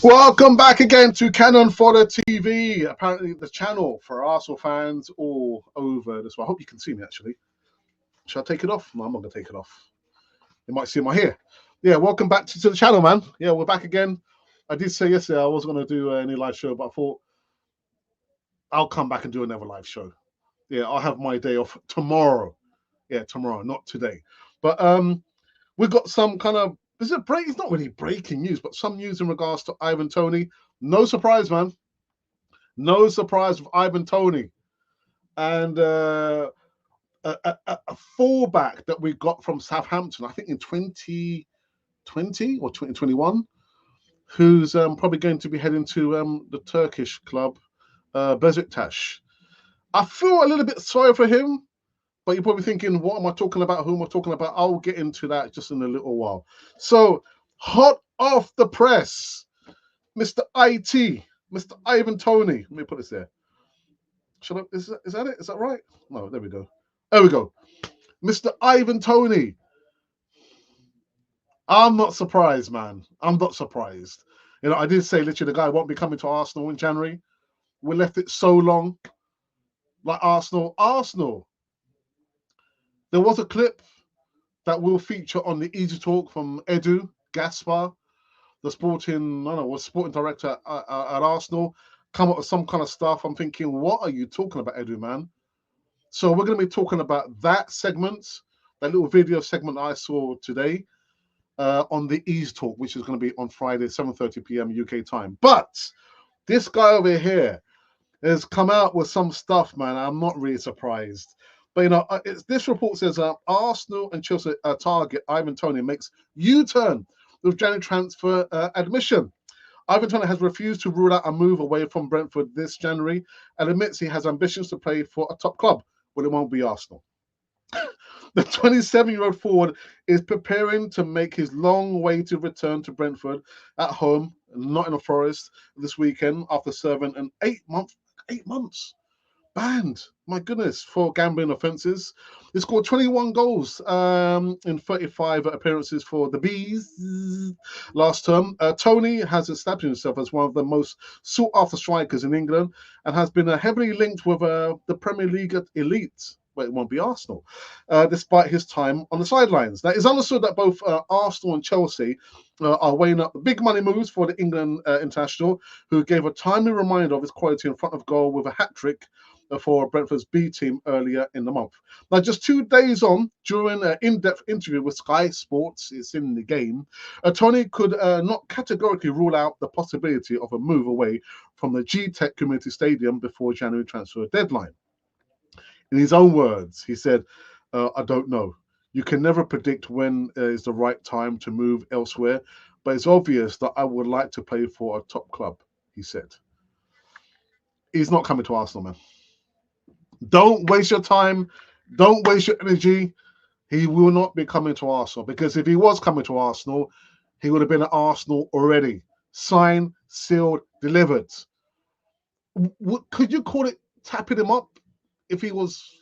Welcome back again to Cannon Fodder TV. Apparently, the channel for Arsenal fans all over this. I hope you can see me actually. Should I take it off? No, I'm not going to take it off. You might see my hair. Yeah, welcome back to the channel, man. Yeah, we're back again. I did say yesterday I wasn't going to do any live show, but I thought I'll come back and do another live show. Yeah, I'll have my day off tomorrow. Yeah, tomorrow, not today. But we've got some kind of, is it break? It's not really breaking news, but some news in regards to Ivan Toney. No surprise, man. No surprise with Ivan Toney. And a fullback that we got from Southampton, I think in 2020 or 2021, who's probably going to be heading to the Turkish club, Besiktas. I feel a little bit sorry for him, but you're probably thinking, what am I talking about? Who am I talking about? I'll get into that just in a little while. So, hot off the press, Mr. IT, Mr. Ivan Toney. Let me put this there. Is that it? Is that right? No, there we go. There we go. Mr. Ivan Toney. I'm not surprised, man. I'm not surprised. You know, I did say literally the guy won't be coming to Arsenal in January. We left it so long. Like Arsenal. There was a clip that will feature on the Easy Talk from Edu Gaspar, the sporting director at Arsenal, come up with some kind of stuff. I'm thinking, what are you talking about, Edu, man? So we're going to be talking about that segment, that little video segment I saw today on the Easy Talk, which is going to be on Friday, 7:30 p.m. UK time. But this guy over here has come out with some stuff, man. I'm not really surprised. But, you know, this report says Arsenal and Chelsea target Ivan Toney makes U-turn with January transfer admission. Ivan Toney has refused to rule out a move away from Brentford this January and admits he has ambitions to play for a top club, but it won't be Arsenal. The 27-year-old forward is preparing to make his long-awaited return to Brentford at home, Nottingham Forest, this weekend after serving an 8 months banned, my goodness, for gambling offences. He scored 21 goals in 35 appearances for the Bees last term. Toney has established himself as one of the most sought-after strikers in England and has been heavily linked with the Premier League elite. But it won't be Arsenal, despite his time on the sidelines. Now, it's understood that both Arsenal and Chelsea are weighing up the big money moves for the England international, who gave a timely reminder of his quality in front of goal with a hat-trick for Brentford's B team earlier in the month. Now, just 2 days on, during an in-depth interview with Sky Sports, it's in the game, Toney could not categorically rule out the possibility of a move away from the G-Tech Community Stadium before January transfer deadline. In his own words, he said, I don't know. You can never predict when is the right time to move elsewhere, but it's obvious that I would like to play for a top club, he said. He's not coming to Arsenal, man. Don't waste your time. Don't waste your energy. He will not be coming to Arsenal, because if he was coming to Arsenal, he would have been at Arsenal already. Signed, sealed, delivered. Could you call it tapping him up? If he was,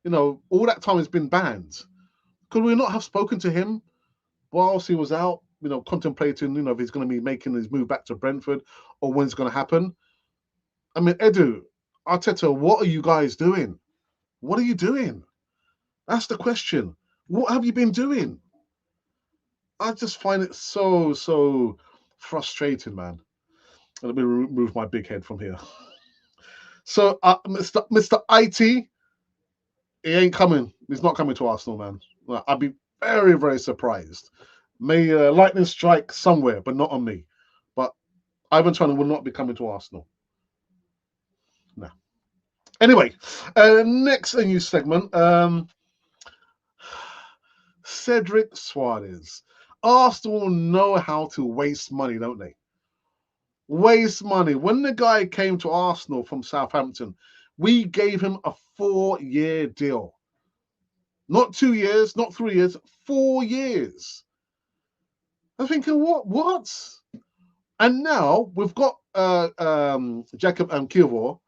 you know, all that time he's been banned, could we not have spoken to him whilst he was out, you know, contemplating, you know, if he's going to be making his move back to Brentford or when it's going to happen? I mean, Edu, Arteta, what are you guys doing? What are you doing? That's the question. What have you been doing? I just find it so frustrating, man. Let me remove my big head from here. So, Mr. IT, he ain't coming. He's not coming to Arsenal, man. I'd be very surprised. May lightning strike somewhere, but not on me. But Ivan Toney will not be coming to Arsenal. No. Anyway, next a new segment. Cedric Suarez. Arsenal know how to waste money, don't they? Waste money. When the guy came to Arsenal from Southampton, we gave him a 4-year deal. Not 2 years, not 3 years, 4 years. I'm thinking, what? And now we've got Jacob Kiwior.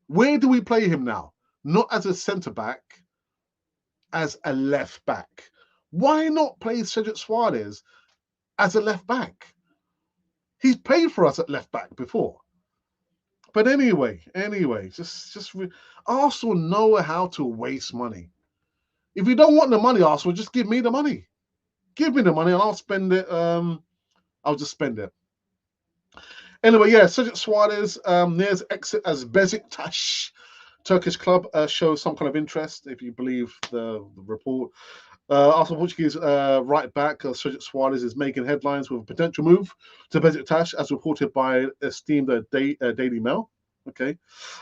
Where do we play him now? Not as a centre-back, as a left-back. Why not play Cedric Suarez as a left-back? He's played for us at left back before. But anyway, Arsenal know how to waste money. If you don't want the money, Arsenal, just give me the money. Give me the money and I'll spend it. I'll just spend it. Anyway, yeah, Cedric Suarez, Near's exit as Besiktas, Turkish club, shows some kind of interest, if you believe the report. Arsenal Portuguese right back, Cedric Suarez, is making headlines with a potential move to Besiktas, as reported by esteemed Daily Mail. Okay.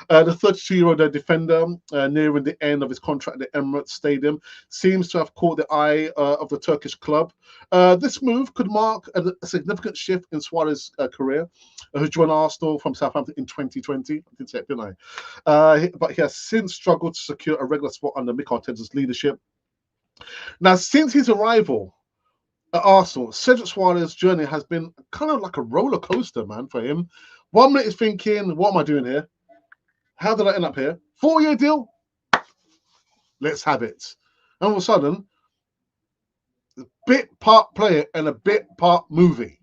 The 32-year-old defender, nearing the end of his contract at the Emirates Stadium, seems to have caught the eye of the Turkish club. This move could mark a significant shift in Suarez's career, who joined Arsenal from Southampton in 2020. I did say it, didn't I? But he has since struggled to secure a regular spot under Mikel Arteta's leadership. Now, since his arrival at Arsenal, Cedric Suarez's journey has been kind of like a roller coaster, man, for him. 1 minute he's thinking, what am I doing here? How did I end up here? 4-year deal? Let's have it. And all of a sudden, a bit part player and a bit part movie.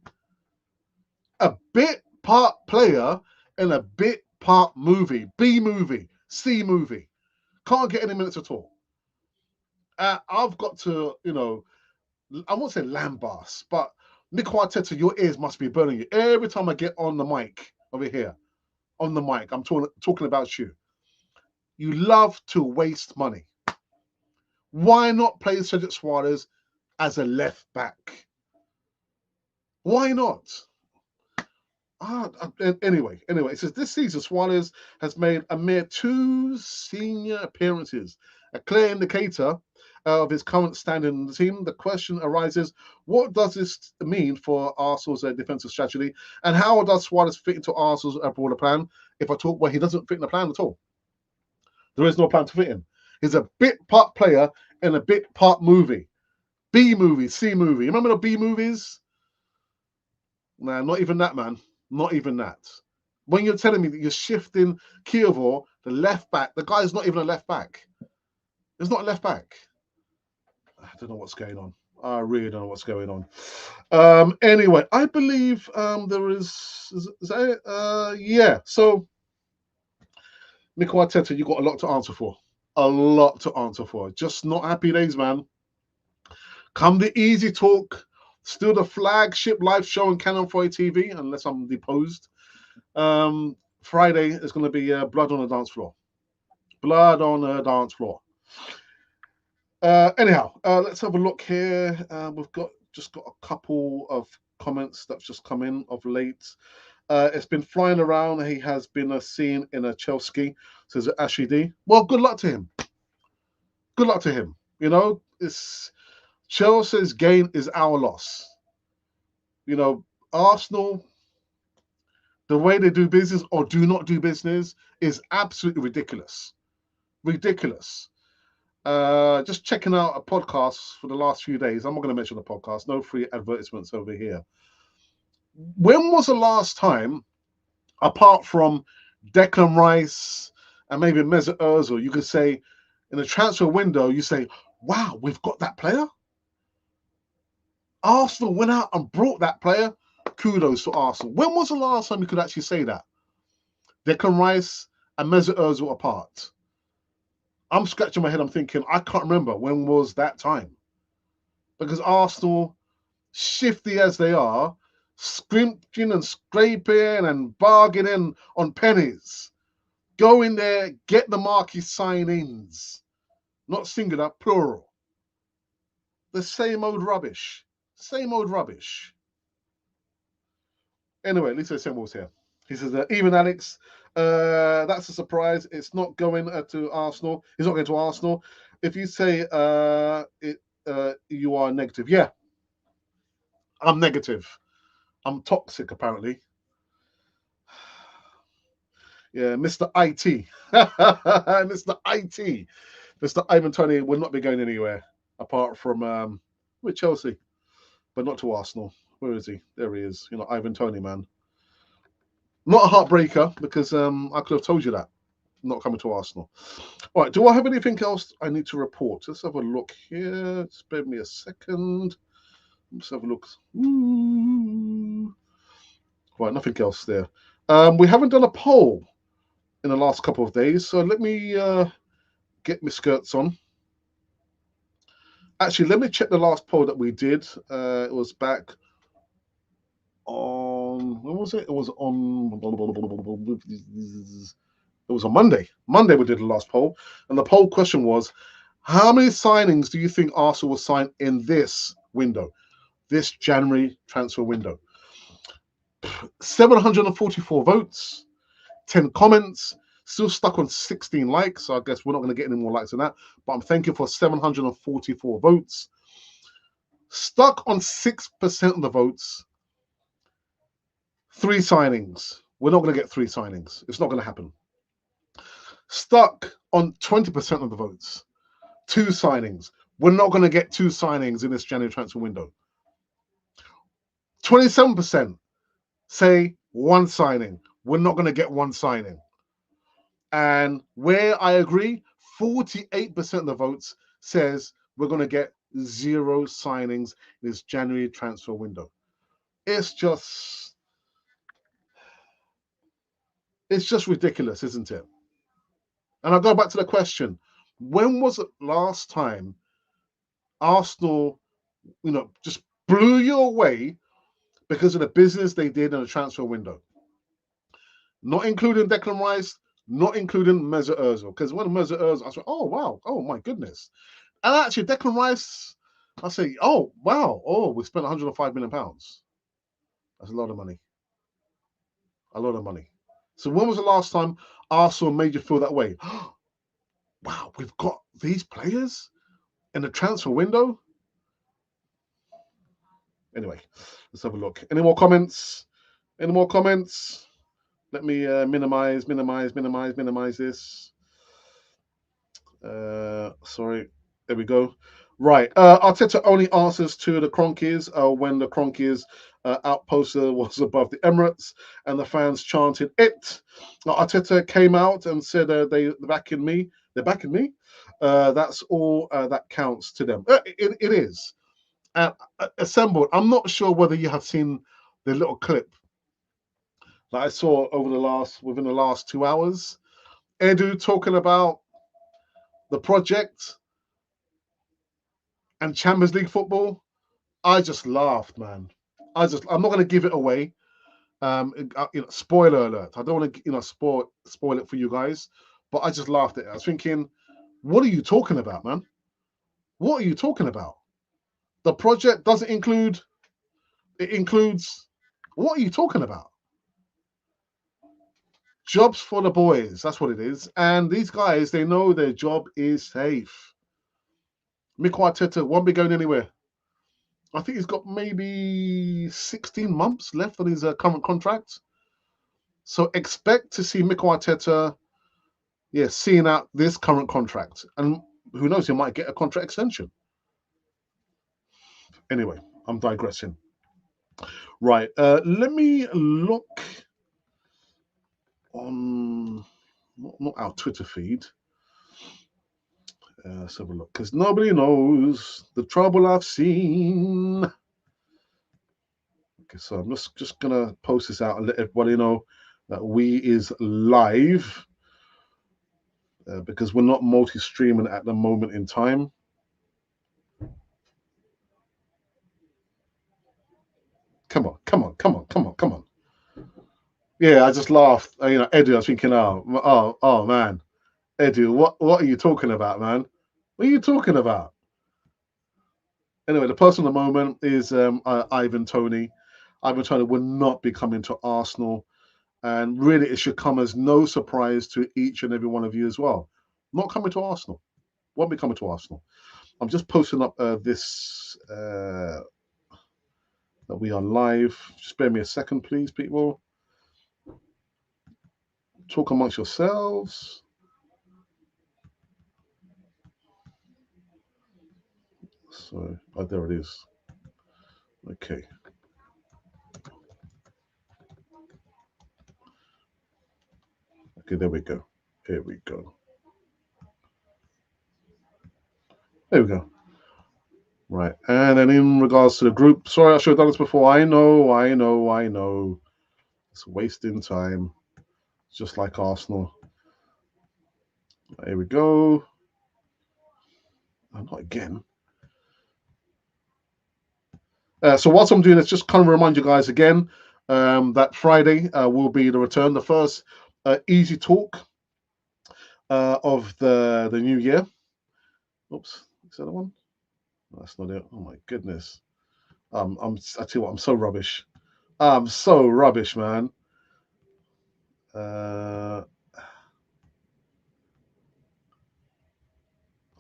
A bit part player and a bit part movie. B movie. C movie. Can't get any minutes at all. I've got to, I won't say lambast, but Mikel Arteta, your ears must be burning you. Every time I get on the mic over here, on the mic, I'm talking about you. You love to waste money. Why not play Cedric Suarez as a left back? Why not? Anyway, it says this season Suarez has made a mere 2 senior appearances, a clear indicator of his current standing in the team. The question arises, what does this mean for Arsenal's defensive strategy, and how does Suarez fit into Arsenal's broader plan? If I talk, well, he doesn't fit in the plan at all. There is no plan to fit in. He's a bit part player in a bit part movie. B movie, C movie. Remember the B movies? Nah, not even that, man. Not even that. When you're telling me that you're shifting Kievo, the left back, the guy's not even a left back. He's not a left back. I don't know what's going on. I really don't know what's going on. Anyway, I believe there is that it? Yeah. So, Mikel Arteta, you got a lot to answer for. A lot to answer for. Just not happy days, man. Come the easy talk. Still the flagship live show on Canon 4 TV, unless I'm deposed. Friday is going to be blood on the dance floor. Blood on the dance floor. Anyhow, let's have a look here. We've just got a couple of comments that's just come in of late. It's been flying around. He has been seen in a Chelsea, says Ashley D. Well, good luck to him. Good luck to him. It's Chelsea's gain is our loss. Arsenal, the way they do business or do not do business is absolutely ridiculous. Ridiculous. Just checking out a podcast for the last few days. I'm not going to mention the podcast. No free advertisements over here. When was the last time, apart from Declan Rice and maybe Mesut Ozil, you could say in the transfer window, you say, wow, we've got that player? Arsenal went out and brought that player. Kudos to Arsenal. When was the last time you could actually say that? Declan Rice and Mesut Ozil apart. I'm scratching my head. I'm thinking, I can't remember when was that time. Because Arsenal, shifty as they are, scrimping and scraping and bargaining on pennies. Go in there, get the marquee signings. Not singular, plural. The same old rubbish. Same old rubbish. Anyway, at least there's symbols here. He says, even Alex, that's a surprise. It's not going to Arsenal. He's not going to Arsenal. If you say you are negative. Yeah, I'm negative. I'm toxic, apparently. Yeah, Mr. IT. Mr. IT. Mr. Ivan Toney will not be going anywhere apart from with Chelsea, but not to Arsenal. Where is he? There he is. Ivan Toney, man. Not a heartbreaker, because I could have told you that. Not coming to Arsenal. All right, do I have anything else I need to report? Let's have a look here. Spare me a second. Let's have a look. Ooh. Right, nothing else there. We haven't done a poll in the last couple of days, so let me get my skirts on. Actually, let me check the last poll that we did. It was back on, when was it? It was on Monday. Monday we did the last poll, and the poll question was, how many signings do you think Arsenal will sign in this window, this January transfer window? 744 votes, 10 comments, still stuck on 16 likes. So I guess we're not going to get any more likes than that, but I'm thanking for 744 votes. Stuck on 6% of the votes, 3 signings. We're not going to get 3 signings. It's not going to happen. Stuck on 20% of the votes, 2 signings. We're not going to get 2 signings in this January transfer window. 27% say 1 signing. We're not going to get 1 signing. And where I agree, 48% of the votes says we're going to get 0 signings in this January transfer window. It's just ridiculous, isn't it? And I'll go back to the question. When was the last time Arsenal, just blew you away because of the business they did in the transfer window? Not including Declan Rice, not including Mesut Ozil. Because when Mesut Ozil, I said, oh, wow, oh, my goodness. And actually, Declan Rice, I say, oh, wow, oh, we spent £105 million. That's a lot of money. A lot of money. So when was the last time Arsenal made you feel that way? Wow, we've got these players in the transfer window? Anyway, let's have a look. Any more comments? Any more comments? Let me minimize this. Sorry. There we go. Right. Arteta only answers to the Cronkies when the Cronkies outpost was above the Emirates and the fans chanted it. Arteta came out and said they're backing me. They're backing me. That's all that counts to them. It is. Assembled. I'm not sure whether you have seen the little clip that I saw within the last 2 hours. Edu talking about the project and Champions League football. I just laughed, man. I'm not going to give it away. Spoiler alert. I don't want to, spoil it for you guys. But I just laughed at it. I was thinking, what are you talking about, man? What are you talking about? The project doesn't include. It includes. What are you talking about? Jobs for the boys. That's what it is. And these guys, they know their job is safe. Mikel Arteta won't be going anywhere. I think he's got maybe 16 months left on his current contract. So expect to see Mikel Arteta, seeing out this current contract. And who knows, he might get a contract extension. Anyway, I'm digressing. Right, let me look on, not our Twitter feed. Let's have a look, because nobody knows the trouble I've seen. Okay, so I'm just going to post this out and let everybody know that we is live. Because we're not multi-streaming at the moment in time. Come on. Yeah, I just laughed. Edu, I was thinking, oh man. Edu, what are you talking about, man? What are you talking about? Anyway, the person at the moment is Ivan Toney. Ivan Toney will not be coming to Arsenal. And really, it should come as no surprise to each and every one of you as well. Not coming to Arsenal. Won't be coming to Arsenal. I'm just posting up this that we are live. Just bear me a second, please, people. Talk amongst yourselves. So, there it is. Okay. Okay, there we go. Here we go. There we go. Right. And then in regards to the group, sorry, I should have done this before. I know. It's wasting time, just like Arsenal. Here we go. Oh, not again. So whilst I'm doing this, just kind of remind you guys again that Friday will be the return, the first easy talk of the new year. Oops, is that the one? No, that's not it. Oh my goodness. I tell you what, I'm so rubbish. I'm so rubbish, man. Oh,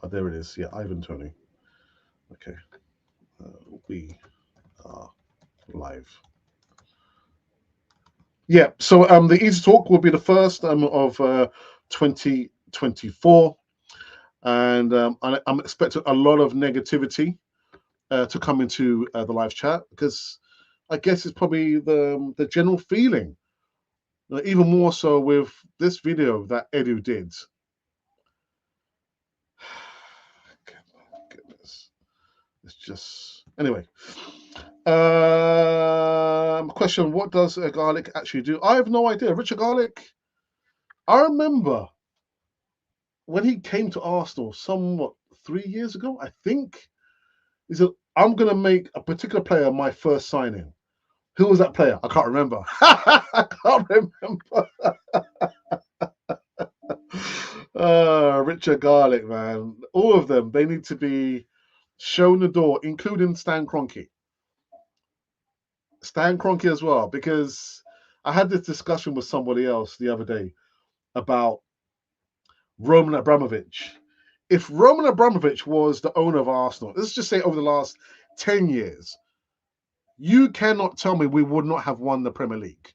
there it is. Yeah, Ivan Toney. Okay. We are live. Yeah, so the Easy Talk will be the first of 2024. And I'm expecting a lot of negativity to come into the live chat, because I guess it's probably the general feeling, even more so with this video that Edu did. Goodness, it's just anyway. Question: what does a garlic actually do? I have no idea. Richard Garlic. I remember when he came to Arsenal, somewhat 3 years ago, I think. He said, "I'm going to make a particular player my first signing." Who was that player? I can't remember. I can't remember. Richard Garlic, man. All of them, they need to be shown the door, including Stan Kroenke. Stan Kroenke as well, because I had this discussion with somebody else the other day about Roman Abramovich. If Roman Abramovich was the owner of Arsenal, let's just say over the last 10 years, you cannot tell me we would not have won the Premier League.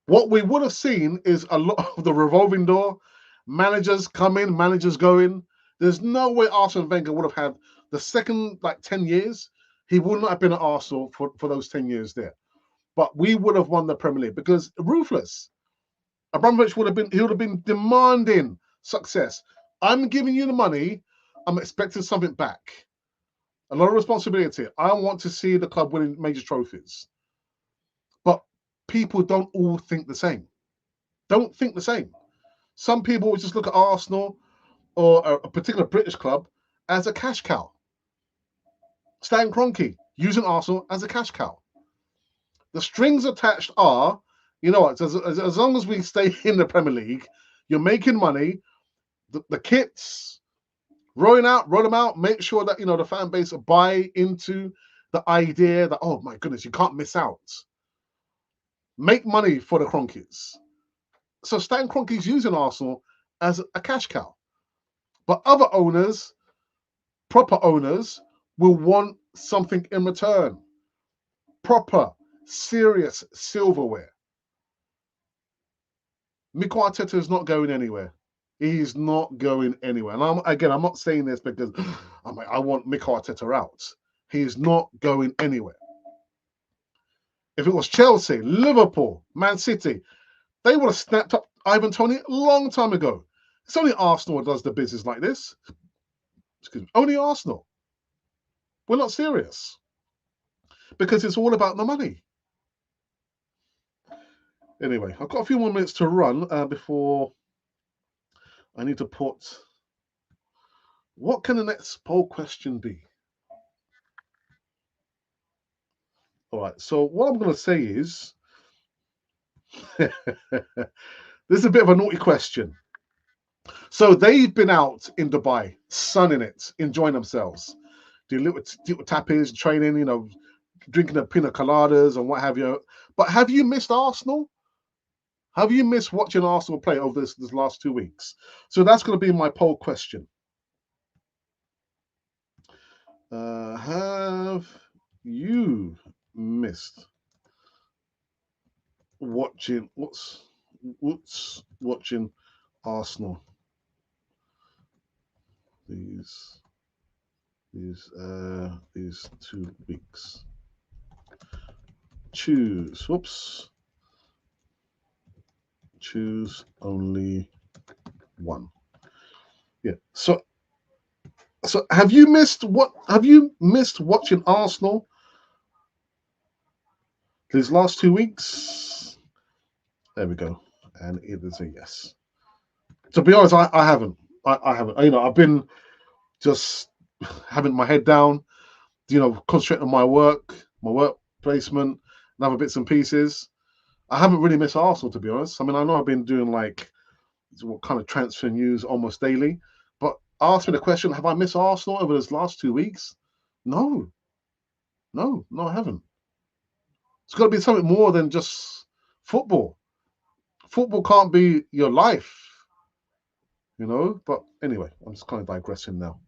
What we would have seen is a lot of the revolving door, managers coming, managers going. There's no way Arsene Wenger would have had the second 10 years. He would not have been at Arsenal for those 10 years there. But we would have won the Premier League because ruthless. Abramovich would have been demanding success. I'm giving you the money. I'm expecting something back. A lot of responsibility. I want to see the club winning major trophies. But people don't all think the same. Don't think the same. Some people just look at Arsenal or a particular British club as a cash cow. Stan Kroenke using Arsenal as a cash cow. The strings attached are, you know what, as long as we stay in the Premier League, you're making money, the kits, roll them out, make sure that, the fan base buy into the idea that, oh my goodness, you can't miss out. Make money for the Kroenkes. So Stan Kroenke's using Arsenal as a cash cow. But other owners, proper owners, will want something in return. Proper, serious silverware. Mikel Arteta is not going anywhere. He's not going anywhere. And I'm not saying this because I want Mikel Arteta out. He's not going anywhere. If it was Chelsea, Liverpool, Man City, they would have snapped up Ivan Toney a long time ago. It's only Arsenal that does the business like this. Excuse me. Only Arsenal. We're not serious. Because it's all about the money. Anyway, I've got a few more minutes to run before I need to put... What can the next poll question be? All right, so what I'm going to say is... this is a bit of a naughty question. So they've been out in Dubai, sunning it, enjoying themselves. Doing little tappies, training, drinking the pina coladas and what have you. But have you missed Arsenal? Have you missed watching Arsenal play over this last 2 weeks? So that's going to be my poll question. Have you missed watching watching Arsenal these 2 weeks? Choose only one. Yeah. So have you missed watching Arsenal These last 2 weeks, there we go, and it is a yes. To be honest, I haven't. I haven't. I've been just having my head down, concentrating on my work placement, and other bits and pieces. I haven't really missed Arsenal, to be honest. I mean, I know I've been doing like what kind of transfer news almost daily, but ask me the question: have I missed Arsenal over those last 2 weeks? No, no, I haven't. It's got to be something more than just football. Football can't be your life, But anyway, I'm just kind of digressing now.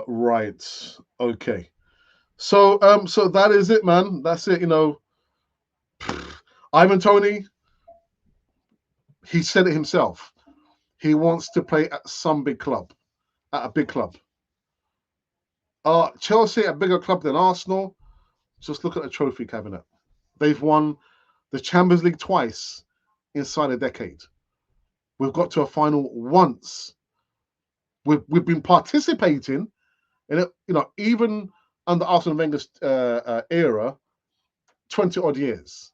Right. Okay. So that is it, man. That's it. Ivan Toney, he said it himself. He wants to play at some big club, at a big club. Chelsea, a bigger club than Arsenal. Just look at the trophy cabinet. They've won the Champions League twice inside a decade. We've got to a final once. We've been participating in it, even under Arsene Wenger's era, 20 odd years.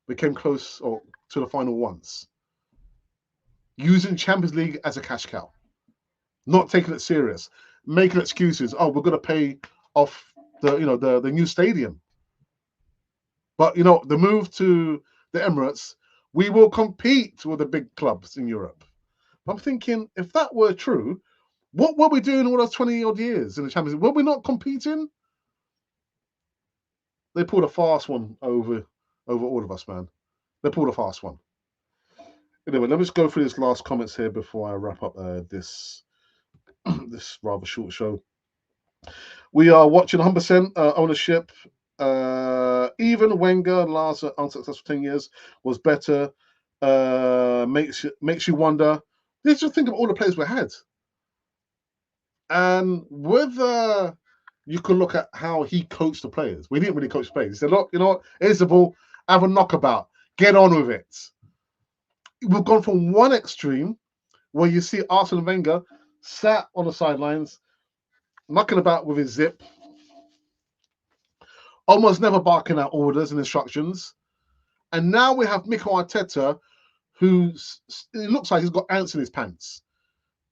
We came close to the final once. Using Champions League as a cash cow, not taking it serious, making excuses. Oh, we're going to pay off the new stadium. But the move to the Emirates, we will compete with the big clubs in Europe. I'm thinking, if that were true, what were we doing all those 20 odd years in the Champions League? Were we not competing? They pulled a fast one over all of us, man. They pulled a fast one. Anyway, let me just go through these last comments here before I wrap up this this rather short show. We are watching 100% ownership. Even Wenger, last unsuccessful 10 years, was better. Makes you wonder. Let's just think of all the players we had. And whether you could look at how he coached the players. We didn't really coach the players. He said, look, you know what? Here's the ball. Have a knockabout. Get on with it. We've gone from one extreme where you see Arsene Wenger sat on the sidelines, knocking about with his zip, almost never barking out orders and instructions. And now we have Mikel Arteta, it looks like he's got ants in his pants.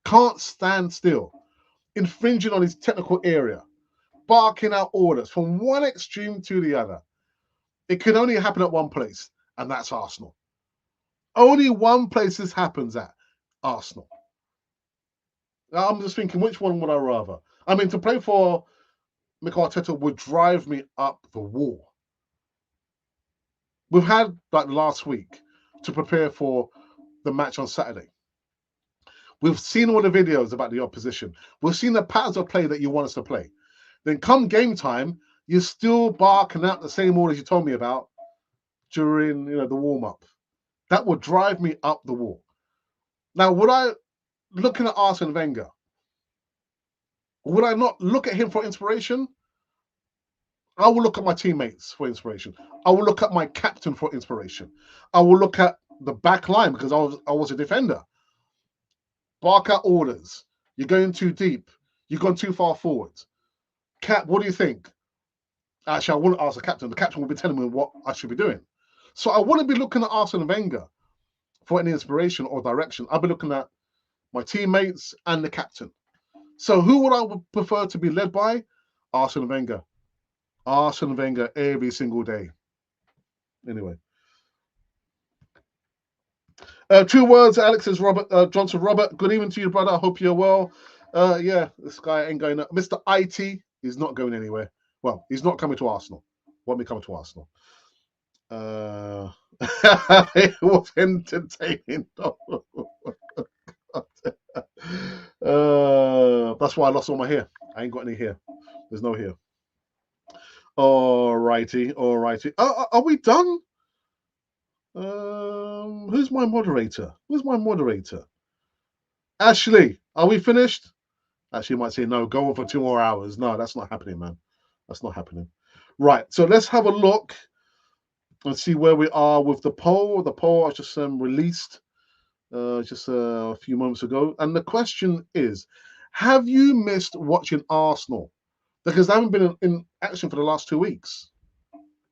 Can't stand still. Infringing on his technical area. Barking out orders from one extreme to the other. It can only happen at one place, and that's Arsenal. Only one place this happens at, Arsenal. I'm just thinking, which one would I rather? I mean, to play for Mikel Arteta would drive me up the wall. We've had, like last week, to prepare for the match on Saturday. We've seen all the videos about the opposition. We've seen the patterns of play that you want us to play. Then come game time, you're still barking out the same orders you told me about during the warm-up. That would drive me up the wall. Now, looking at Arsene Wenger, would I not look at him for inspiration? I will look at my teammates for inspiration. I will look at my captain for inspiration. I will look at the back line because I was a defender. Bark out orders. You're going too deep. You've gone too far forward. Cap, what do you think? Actually, I wouldn't ask the captain. The captain will be telling me what I should be doing. So I wouldn't be looking at Arsene Wenger for any inspiration or direction. I'll be looking at my teammates and the captain. So who would I prefer to be led by? Arsene Wenger. Arsene Wenger every single day. Anyway. True words, Alex is Robert Johnson. Robert, good evening to you, brother. I hope you're well. Yeah, this guy ain't going. Mr. IT is not going anywhere. Well, he's not coming to Arsenal. Won't be coming to Arsenal. It was entertaining. That's why I lost all my hair. I ain't got any hair. There's no hair. All righty. Are we done? Who's my moderator? Ashley, are we finished? Ashley might say, no, go on for 2 more hours. No, that's not happening, man. That's not happening. Right, so let's have a look and see where we are with the poll. The poll I just released just a few moments ago. And the question is, have you missed watching Arsenal because they haven't been in action for the last 2 weeks.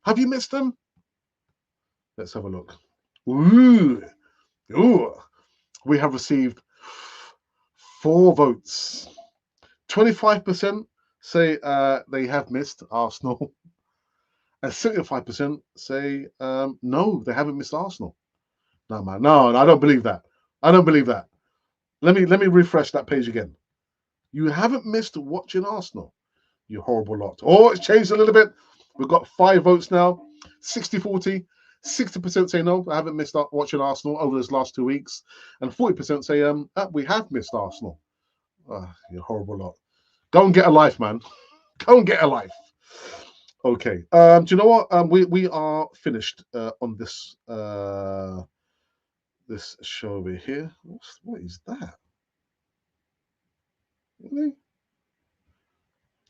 Have you missed them? Let's have a look. Ooh. We have received 4 votes. 25% say they have missed Arsenal, and 75% say no, they haven't missed Arsenal. No, man, no, I don't believe that. I don't believe that. Let me refresh that page again. You haven't missed watching Arsenal, you horrible lot. Oh, it's changed a little bit. We've got 5 votes now. 60-40. 60% say no, I haven't missed watching Arsenal over those last 2 weeks, and 40% say we have missed Arsenal. You horrible lot. Go and get a life, man. Go and get a life. Okay. Do you know what? We are finished on this this show over here. What is that? Really?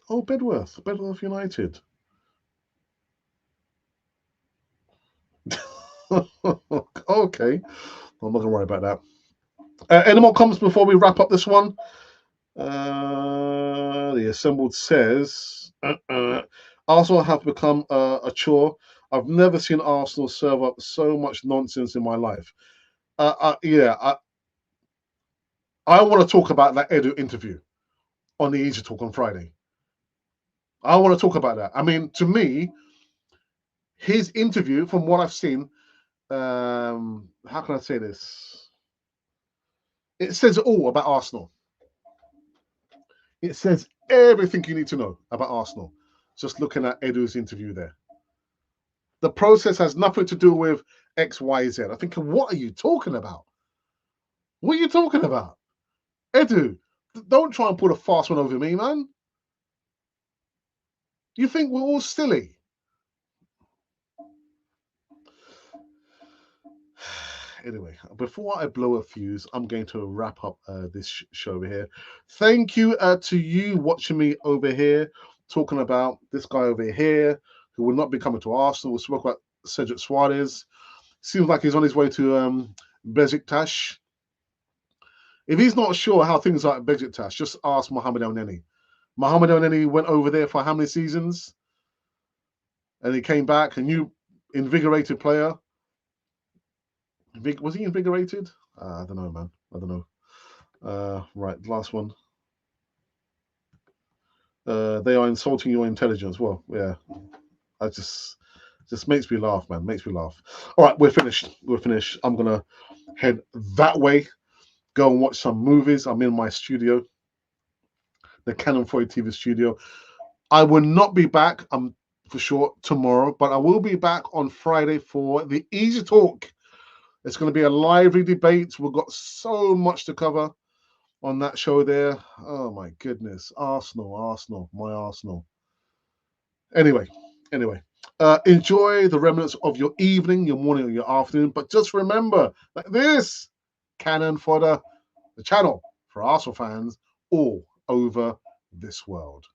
Oh, Bedworth United. Okay. I'm not gonna worry about that. Any more comments before we wrap up this one? The assembled says Arsenal have become a chore. I've never seen Arsenal serve up so much nonsense in my life. I want to talk about that Edu interview on the Easy Talk on Friday. I want to talk about that. I mean, to me, his interview, from what I've seen, how can I say this? It says it all about Arsenal. It says everything you need to know about Arsenal. Just looking at Edu's interview there. The process has nothing to do with X, Y, Z. I'm thinking, what are you talking about? What are you talking about? Edu, don't try and pull a fast one over me, man. You think we're all silly? Anyway, before I blow a fuse, I'm going to wrap up this show over here. Thank you to you watching me over here, talking about this guy over here who will not be coming to Arsenal. We spoke about Cedric Suarez. Seems like he's on his way to Besiktas. If he's not sure how things are at Besiktas, just ask Mohamed El-Neni. Mohamed El-Neni went over there for how many seasons? And he came back, a new invigorated player. Was he invigorated? I don't know, man. I don't know. Right, last one. They are insulting your intelligence. Well, yeah. I just makes me laugh, man. Makes me laugh. All right, we're finished. We're finished. I'm gonna head that way. Go and watch some movies. I'm in my studio, the Canon 40 TV studio. I will not be back, for sure, tomorrow, but I will be back on Friday for the Easy Talk. It's going to be a lively debate. We've got so much to cover on that show there. Oh, my goodness. Arsenal, my Arsenal. Anyway. Enjoy the remnants of your evening, your morning, or your afternoon. But just remember that this Canon Fodder, the channel for Arsenal fans all over this world.